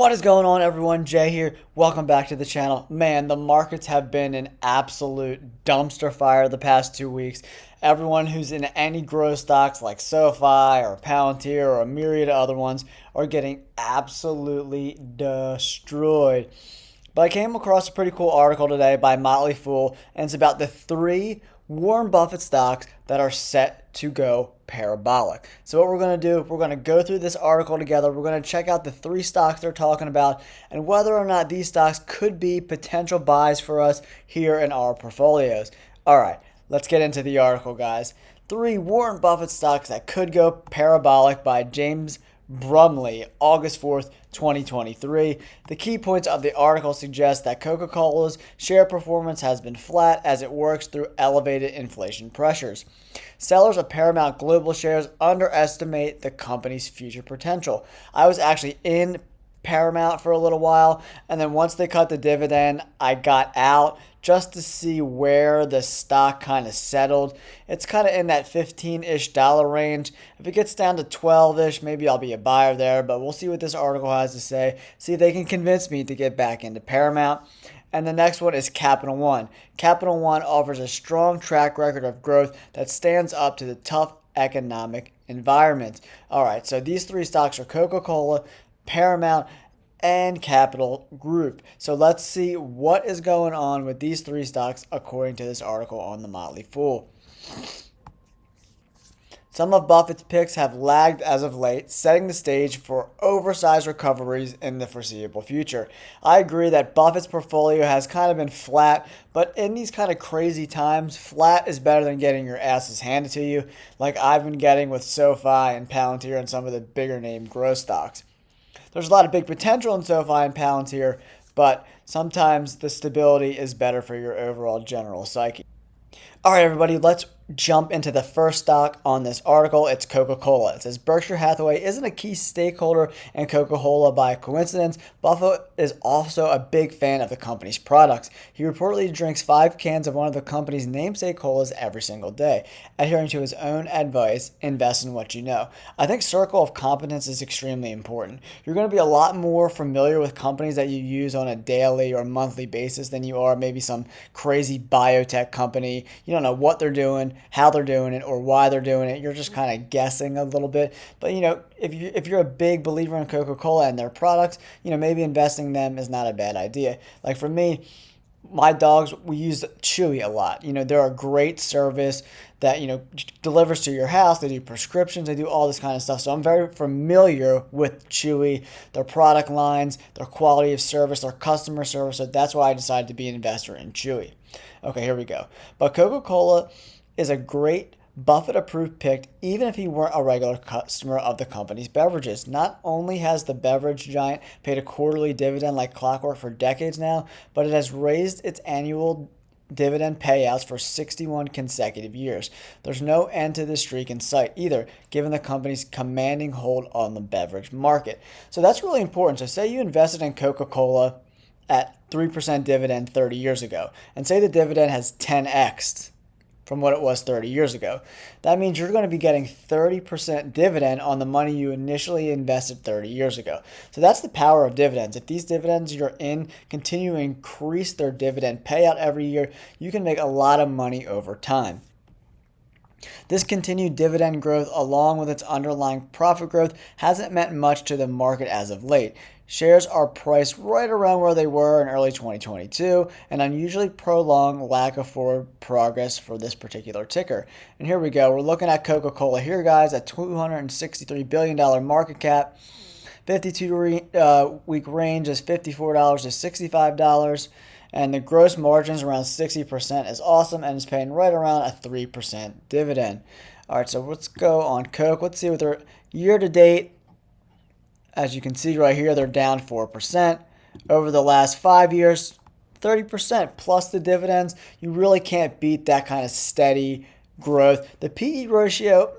What is going on, everyone? Jay here. Welcome back to the channel. Man, the markets have been an absolute dumpster fire the past 2 weeks. Everyone who's in any growth stocks like SoFi or Palantir or a myriad of other ones are getting absolutely destroyed. But I came across a pretty cool article today by MOTLEY, and it's about the three Warren Buffett stocks that are set to go parabolic. So what we're going to do, we're going to go through this article together. We're going to check out the three stocks they're talking about and whether or not these stocks could be potential buys for us here in our portfolios. All right, let's get into the article, guys. Three Warren Buffett stocks that could go parabolic by James Brumley, August 4th, 2023. The key points of the article suggest that Coca-Cola's share performance has been flat as it works through elevated inflation pressures. Sellers of Paramount Global shares underestimate the company's future potential. I was actually in Paramount for a little while, and then once they cut the dividend, I got out just to see where the stock kind of settled. It's kind of in that 15-ish dollar range. If it gets down to 12-ish, maybe I'll be a buyer there, but we'll see what this article has to say. See if they can convince me to get back into Paramount. And the next one is Capital One. Capital One offers a strong track record of growth that stands up to the tough economic environment. All right, so these three stocks are Coca-Cola, Paramount, and Capital Group. So let's see what is going on with these three stocks according to this article on the Motley Fool. Some of Buffett's picks have lagged as of late, setting the stage for oversized recoveries in the foreseeable future. I agree that Buffett's portfolio has kind of been flat, but in these kind of crazy times, flat is better than getting your asses handed to you, like I've been getting with SoFi and Palantir and some of the bigger name growth stocks. There's a lot of big potential in SoFi and Palantir, but sometimes the stability is better for your overall general psyche. All right, everybody, let's jump into the first stock on this article. It's Coca-Cola. It says Berkshire Hathaway isn't a key stakeholder in Coca-Cola by coincidence. Buffett is also a big fan of the company's products. He reportedly drinks 5 cans of one of the company's namesake colas every single day. Adhering to his own advice, invest in what you know. I think circle of competence is extremely important. You're going to be a lot more familiar with companies that you use on a daily or monthly basis than you are maybe some crazy biotech company. You don't know what they're doing, how they're doing it, or why they're doing it. You're just kind of guessing a little bit. But if you're a big believer in Coca-Cola and their products, maybe investing in them is not a bad idea. Like for me, my dogs, we use Chewy a lot. They're a great service that delivers to your house. They do prescriptions, they do all this kind of stuff. So I'm very familiar with Chewy, their product lines, their quality of service, their customer service. So that's why I decided to be an investor in Chewy. Okay, here we go. But Coca-Cola is a great Buffett-approved pick even if he weren't a regular customer of the company's beverages. Not only has the beverage giant paid a quarterly dividend like clockwork for decades now, but it has raised its annual dividend payouts for 61 consecutive years. There's no end to this streak in sight either, given the company's commanding hold on the beverage market. So that's really important. So say you invested in Coca-Cola at 3% dividend 30 years ago, and say the dividend has 10x'd from what it was 30 years ago. That means you're going to be getting 30% dividend on the money you initially invested 30 years ago. So that's the power of dividends. If these dividends you're in continue to increase their dividend payout every year, you can make a lot of money over time. This continued dividend growth, along with its underlying profit growth, hasn't meant much to the market as of late. Shares are priced right around where they were in early 2022, an unusually prolonged lack of forward progress for this particular ticker. And here we go. We're looking at Coca-Cola here, guys, at $263 billion market cap. 52-week range is $54 to $65. And the gross margins around 60% is awesome and is paying right around a 3% dividend. All right, so let's go on Coke. Let's see what their year-to-date. As you can see right here, they're down 4%. Over the last 5 years, 30% plus the dividends. You really can't beat that kind of steady growth. The PE ratio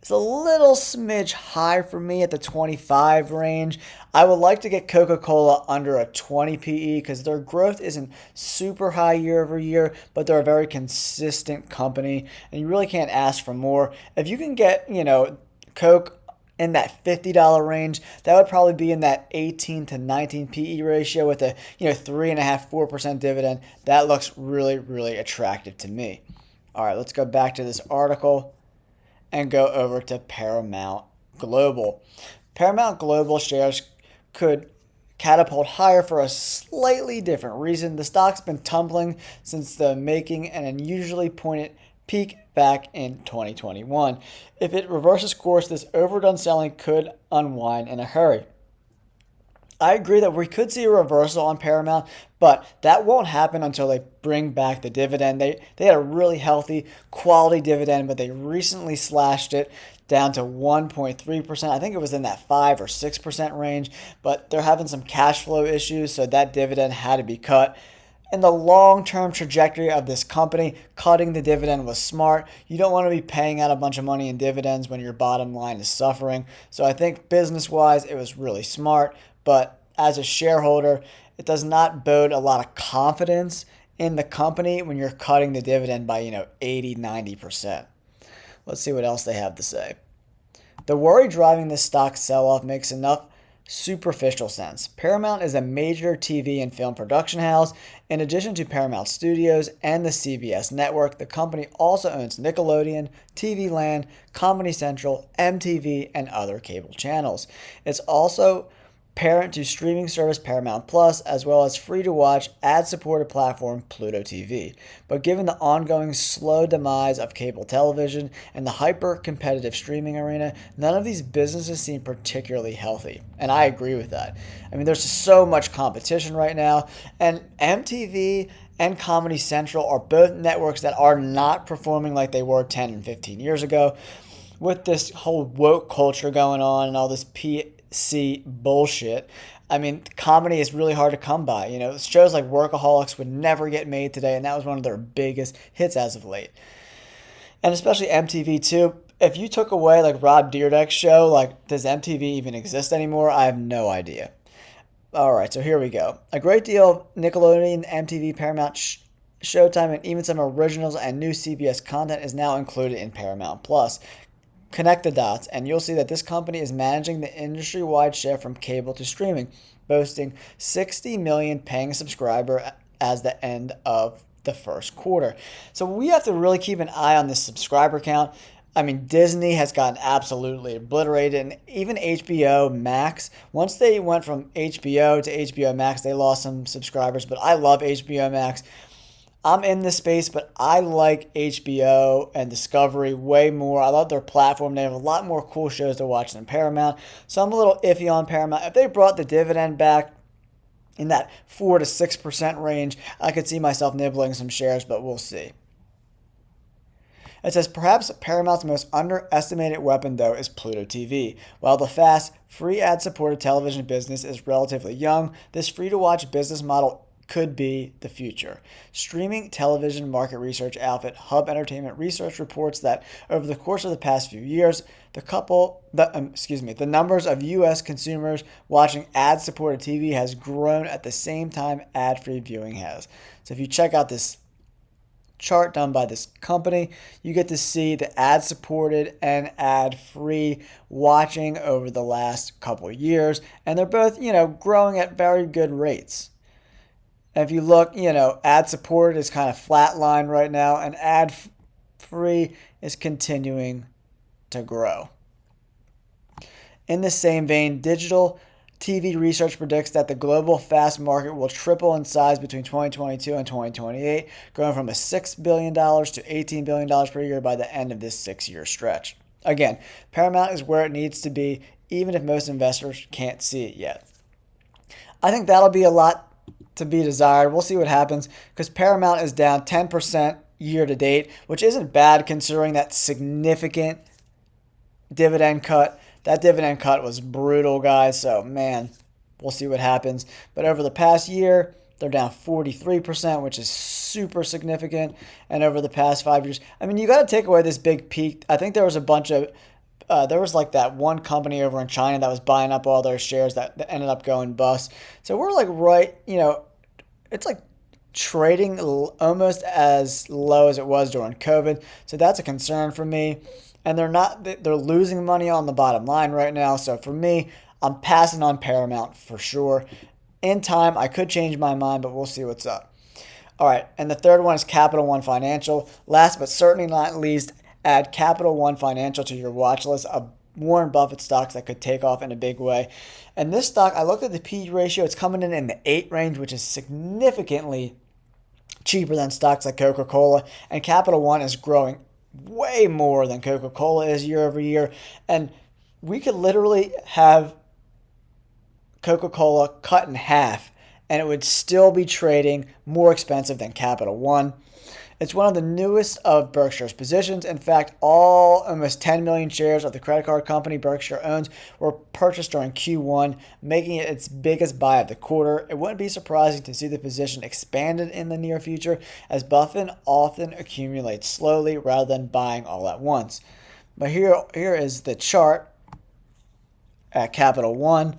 is a little smidge high for me at the 25 range. I would like to get Coca-Cola under a 20 PE because their growth isn't super high year over year, but they're a very consistent company, and you really can't ask for more. If you can get, Coke in that $50 range, that would probably be in that 18 to 19 PE ratio with a 3.5-4% dividend. That looks really, really attractive to me. All right, let's go back to this article and go over to Paramount Global. Paramount Global shares could catapult higher for a slightly different reason. The stock's been tumbling since the making an unusually pointed peak back in 2021. If it reverses course, this overdone selling could unwind in a hurry. I agree that we could see a reversal on Paramount, but that won't happen until they bring back the dividend. They had a really healthy, quality dividend, but they recently slashed it down to 1.3%. I think it was in that 5 or 6% range, but they're having some cash flow issues, so that dividend had to be cut. In the long-term trajectory of this company, cutting the dividend was smart. You don't want to be paying out a bunch of money in dividends when your bottom line is suffering. So I think business-wise, it was really smart. But as a shareholder, it does not bode a lot of confidence in the company when you're cutting the dividend by 80, 90%. Let's see what else they have to say. The worry driving this stock sell-off makes enough superficial sense. Paramount is a major TV and film production house. In addition to Paramount Studios and the CBS network, the company also owns Nickelodeon, TV Land, Comedy Central, MTV, and other cable channels. It's also parent to streaming service Paramount Plus, as well as free-to-watch, ad-supported platform Pluto TV. But given the ongoing slow demise of cable television and the hyper-competitive streaming arena, none of these businesses seem particularly healthy. And I agree with that. I mean, there's just so much competition right now, and MTV and Comedy Central are both networks that are not performing like they were 10 and 15 years ago. With this whole woke culture going on and all this PC bullshit, I mean, comedy is really hard to come by. Shows like Workaholics would never get made today, and that was one of their biggest hits as of late. And especially MTV too. If you took away like Rob Dyrdek's show, like, does MTV even exist anymore? I have no idea. All right, so here we go. A great deal of Nickelodeon, MTV, Paramount, Showtime, and even some originals and new CBS content is now included in Paramount Plus. Connect the dots, and you'll see that this company is managing the industry-wide shift from cable to streaming, boasting 60 million paying subscribers as the end of the first quarter. So we have to really keep an eye on this subscriber count. I mean, Disney has gotten absolutely obliterated, and even HBO Max. Once they went from HBO to HBO Max, they lost some subscribers, but I love HBO Max. I'm in this space, but I like HBO and Discovery way more. I love their platform. They have a lot more cool shows to watch than Paramount. So I'm a little iffy on Paramount. If they brought the dividend back in that 4 to 6% range, I could see myself nibbling some shares, but we'll see. It says, perhaps Paramount's most underestimated weapon, though, is Pluto TV. While the fast, free ad-supported television business is relatively young, this free-to-watch business model could be the future. Streaming television market research outfit Hub Entertainment Research reports that over the course of the past few years, the numbers of U.S. consumers watching ad-supported TV has grown at the same time ad-free viewing has. So if you check out this chart done by this company, you get to see the ad-supported and ad-free watching over the last couple of years, and they're both, growing at very good rates. And if you look, ad-supported is kind of flatline right now, and ad-free is continuing to grow. In the same vein, digital TV research predicts that the global FAST market will triple in size between 2022 and 2028, growing from $6 billion to $18 billion per year by the end of this 6-year stretch. Again, Paramount is where it needs to be, even if most investors can't see it yet. I think that'll be a lot to be desired. We'll see what happens, because Paramount is down 10% year to date, which isn't bad considering that significant dividend cut. That dividend cut was brutal, guys. So, man, we'll see what happens. But over the past year, they're down 43%, which is super significant. And over the past 5 years, I mean, you got to take away this big peak. I think there was a bunch of there was like that one company over in China that was buying up all their shares that ended up going bust. So we're like right, it's like trading almost as low as it was during COVID. So that's a concern for me. And they're losing money on the bottom line right now. So for me, I'm passing on Paramount for sure. In time, I could change my mind, but we'll see what's up. All right, and the third one is Capital One Financial. Last but certainly not least, add Capital One Financial to your watch list of Warren Buffett stocks that could take off in a big way. And this stock, I looked at the PE ratio, it's coming in the 8 range, which is significantly cheaper than stocks like Coca-Cola. And Capital One is growing way more than Coca-Cola is year over year. And we could literally have Coca-Cola cut in half and it would still be trading more expensive than Capital One. It's one of the newest of Berkshire's positions. In fact, almost 10 million shares of the credit card company Berkshire owns were purchased during Q1, making it its biggest buy of the quarter. It wouldn't be surprising to see the position expanded in the near future, as Buffett often accumulates slowly rather than buying all at once. But here is the chart at Capital One.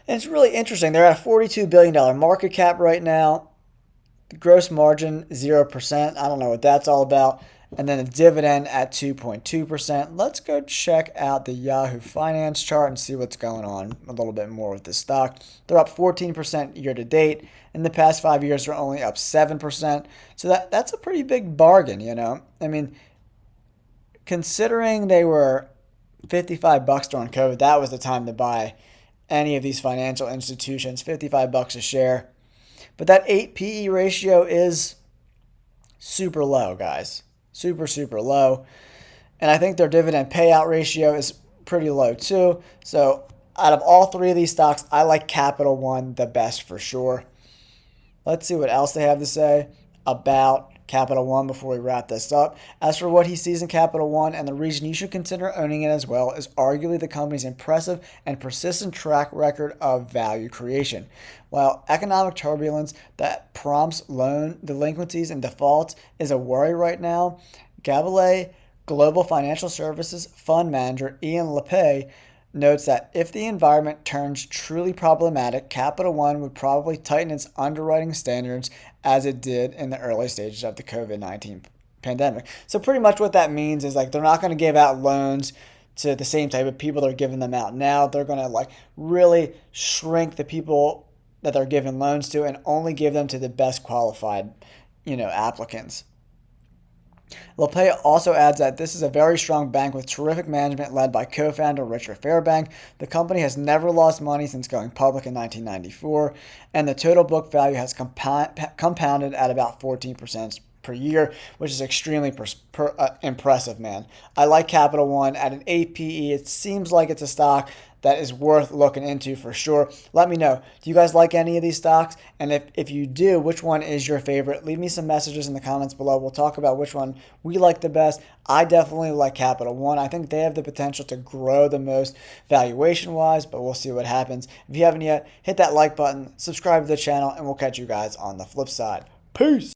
And it's really interesting. They're at a $42 billion market cap right now. Gross margin 0%. I don't know what that's all about. And then a dividend at 2.2%. Let's go check out the Yahoo Finance chart and see what's going on a little bit more with this stock. They're up 14% year to date. In the past 5 years, they're only up 7%. So that's a pretty big bargain, you know. I mean, considering they were $55 during COVID, that was the time to buy any of these financial institutions. $55 a share. But that 8 PE ratio is super low, guys. Super, super low. And I think their dividend payout ratio is pretty low too. So out of all three of these stocks, I like Capital One the best for sure. Let's see what else they have to say about Capital One before we wrap this up. As for what he sees in Capital One, and the reason you should consider owning it as well, is arguably the company's impressive and persistent track record of value creation. While economic turbulence that prompts loan delinquencies and defaults is a worry right now, Gabelli Global Financial Services fund manager Ian LePay notes that if the environment turns truly problematic, Capital One would probably tighten its underwriting standards as it did in the early stages of the COVID-19 pandemic. So pretty much what that means is like they're not going to give out loans to the same type of people they're giving them out now. They're going to like really shrink the people that they're giving loans to and only give them to the best qualified, applicants. LePay also adds that this is a very strong bank with terrific management led by co-founder Richard Fairbank. The company has never lost money since going public in 1994, and the total book value has compounded at about 14% per year, which is extremely impressive, man. I like Capital One at an 8 PE. It seems like it's a stock that is worth looking into for sure. Let me know. Do you guys like any of these stocks? And if you do, which one is your favorite? Leave me some messages in the comments below. We'll talk about which one we like the best. I definitely like Capital One. I think they have the potential to grow the most valuation-wise, but we'll see what happens. If you haven't yet, hit that like button, subscribe to the channel, and we'll catch you guys on the flip side. Peace!